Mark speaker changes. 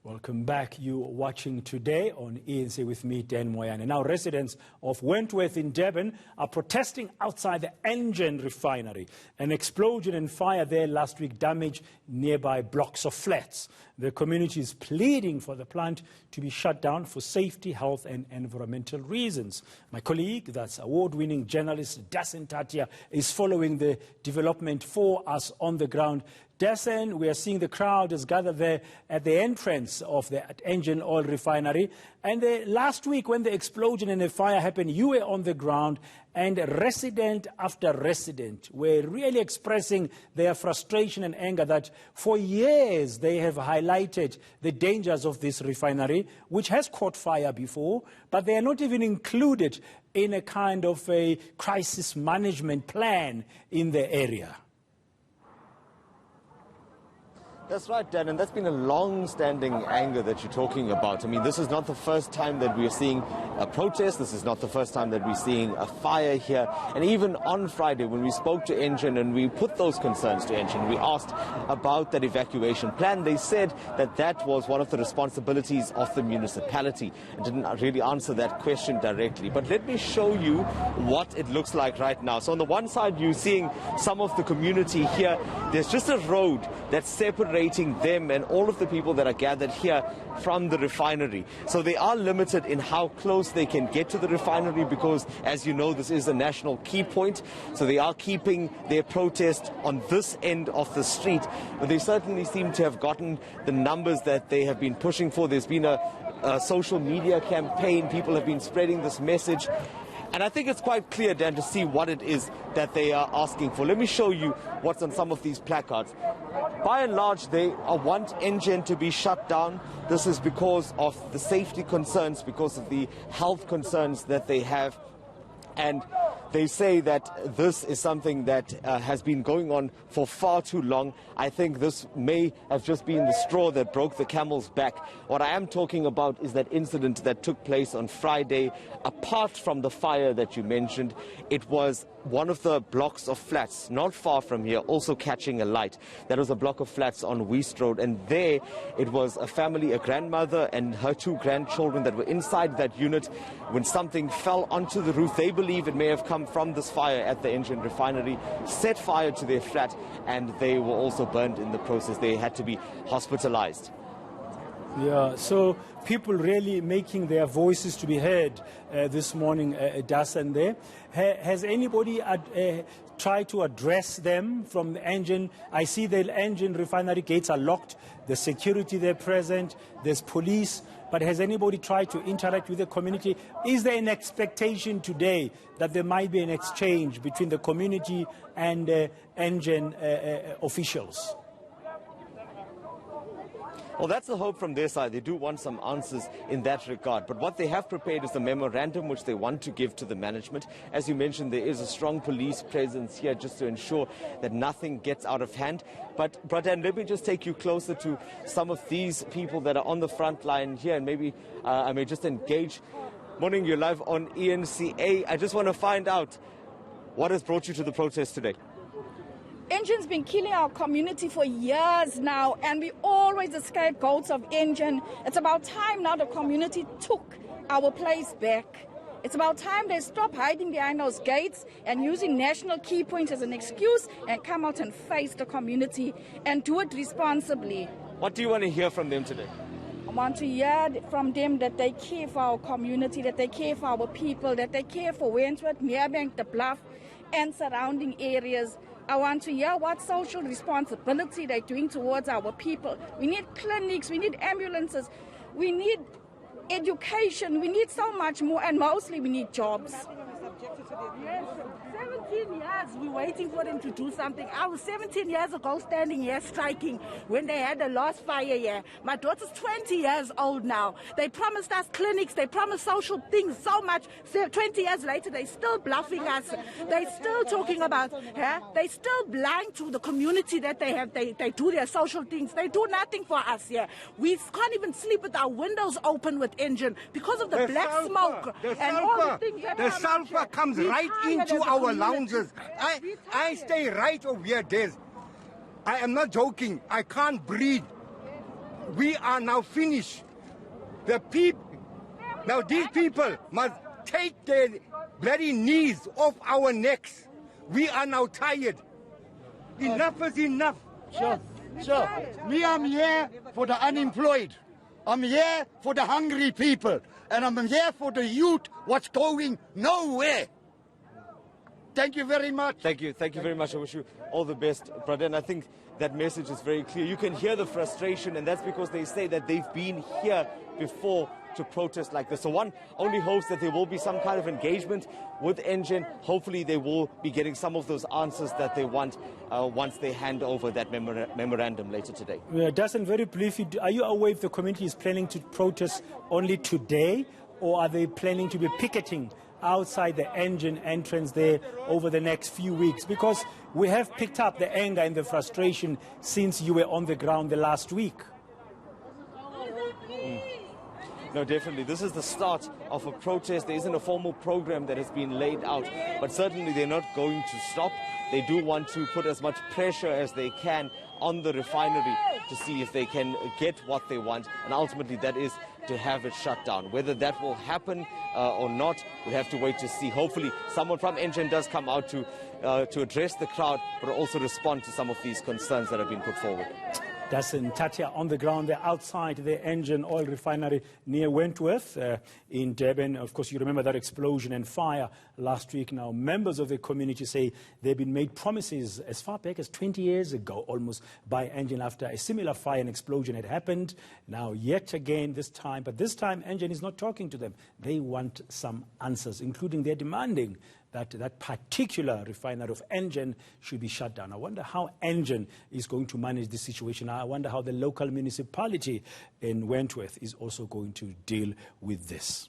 Speaker 1: Welcome back. You are watching Today on ENC with me, Dan Moyane. Now, residents of Wentworth in Durban are protesting outside the Engen Refinery. An explosion and fire there last week damaged nearby blocks of flats. The community is pleading for the plant to be shut down for safety, health and environmental reasons. My colleague, that's award-winning journalist Dasen Tatia, is following the development for us on the ground. Dasen, we are seeing the crowd has gathered there at the entrance of the Engen oil refinery. And last week when the explosion and the fire happened, you were on the ground, and resident after resident were really expressing their frustration and anger that for years they have highlighted the dangers of this refinery, which has caught fire before, but they are not even included in a kind of a crisis management plan in the area.
Speaker 2: That's right, Dan, and that's been a long-standing anger that you're talking about. I mean, this is not the first time that we're seeing a protest. This is not the first time that we're seeing a fire here. And even on Friday, when we spoke to Engen and we put those concerns to Engen, we asked about that evacuation plan. They said that that was one of the responsibilities of the municipality and didn't really answer that question directly. But let me show you what it looks like right now. So on the one side, you're seeing some of the community here. There's just a road that's separating them and all of the people that are gathered here from the refinery. So they are limited in how close they can get to the refinery because, as you know, this is a national key point. So they are keeping their protest on this end of the street. But they certainly seem to have gotten the numbers that they have been pushing for. There's been a social media campaign. People have been spreading this message. And I think it's quite clear, Dan, to see what it is that they are asking for. Let me show you what's on some of these placards. By and large, they want Engen to be shut down. This is because of the safety concerns, because of the health concerns that they have. And they say that this is something that has been going on for far too long. I think this may have just been the straw that broke the camel's back. What I am talking about is that incident that took place on Friday. Apart from the fire that you mentioned, it was one of the blocks of flats not far from here also catching alight. That was a block of flats on West Road, and there it was a family, a grandmother and her two grandchildren that were inside that unit. When something fell onto the roof, they believe it may have come from this fire at the Engen refinery, set fire to their flat, and they were also burned in the process. They had to be hospitalized.
Speaker 1: Yeah, so people really making their voices to be heard this morning, Dasen there. Has anybody tried to address them from the Engen? I see the Engen refinery gates are locked, the security there present, there's police, but has anybody tried to interact with the community? Is there an expectation today that there might be an exchange between the community and Engen officials?
Speaker 2: Well, that's the hope from their side. They do want some answers in that regard. But what they have prepared is a memorandum which they want to give to the management. As you mentioned, there is a strong police presence here just to ensure that nothing gets out of hand. But, Bradan, let me just take you closer to some of these people that are on the front line here, and maybe I may just engage. Morning, you're live on ENCA. I just want to find out what has brought you to the protest today.
Speaker 3: Engen's been killing our community for years now, and we always the scapegoats of Engen. It's about time now the community took our place back. It's about time they stop hiding behind those gates and using national key points as an excuse and come out and face the community and do it responsibly.
Speaker 2: What do you want to hear from them today?
Speaker 3: I want to hear from them that they care for our community, that they care for our people, that they care for Wentworth, Merebank, the Bluff, and surrounding areas. I want to hear what social responsibility they're doing towards our people. We need clinics, we need ambulances, we need education, we need so much more, and mostly we need jobs.
Speaker 4: Yes, 17 years we're waiting for them to do something. I was 17 years ago standing here striking when they had the last fire here. My daughter's 20 years old now. They promised us clinics, they promised social things so much. 20 years later, they're still bluffing us. They're still talking about, they're still blind to the community that they have. They do their social things. They do nothing for us here. We can't even sleep with our windows open with Engen because of the black smoke and all the things that
Speaker 5: the sulfur comes right into our lounges. I stay right over here, Des. I am not joking. I can't breathe. we are now finished. The people, now these people must take their bloody knees off our necks. We are now tired. Enough is enough.
Speaker 6: Sure. Me, I'm here for the unemployed. I'm here for the hungry people. And I'm here for the youth what's going nowhere. Thank you very much.
Speaker 2: Thank you very much. I wish you all the best, brother. And I think that message is very clear. You can hear the frustration, and that's because they say that they've been here before to protest like this. So one only hopes that there will be some kind of engagement with Engen. Hopefully they will be getting some of those answers that they want once they hand over that memorandum later today.
Speaker 1: Dustin, very briefly, are you aware if the community is planning to protest only today, or are they planning to be picketing outside the Engen entrance there over the next few weeks? Because we have picked up the anger and the frustration since you were on the ground the last week.
Speaker 2: No, definitely. This is the start of a protest. There isn't a formal program that has been laid out, but certainly they're not going to stop. They do want to put as much pressure as they can on the refinery to see if they can get what they want, and ultimately that is to have it shut down. Whether that will happen or not, we'll have to wait to see. Hopefully someone from Engen does come out to address the crowd, but also respond to some of these concerns that have been put forward.
Speaker 1: Dustin Tatia on the ground there outside the Engen oil refinery near Wentworth in Durban. Of course, you remember that explosion and fire last week. Now, members of the community say they've been made promises as far back as 20 years ago, almost, by Engen after a similar fire and explosion had happened. Now, yet again this time, but this time Engen is not talking to them. They want some answers, including they're demanding that that particular refinery of Engen should be shut down. I wonder how Engen is going to manage this situation. I wonder how the local municipality in Wentworth is also going to deal with this.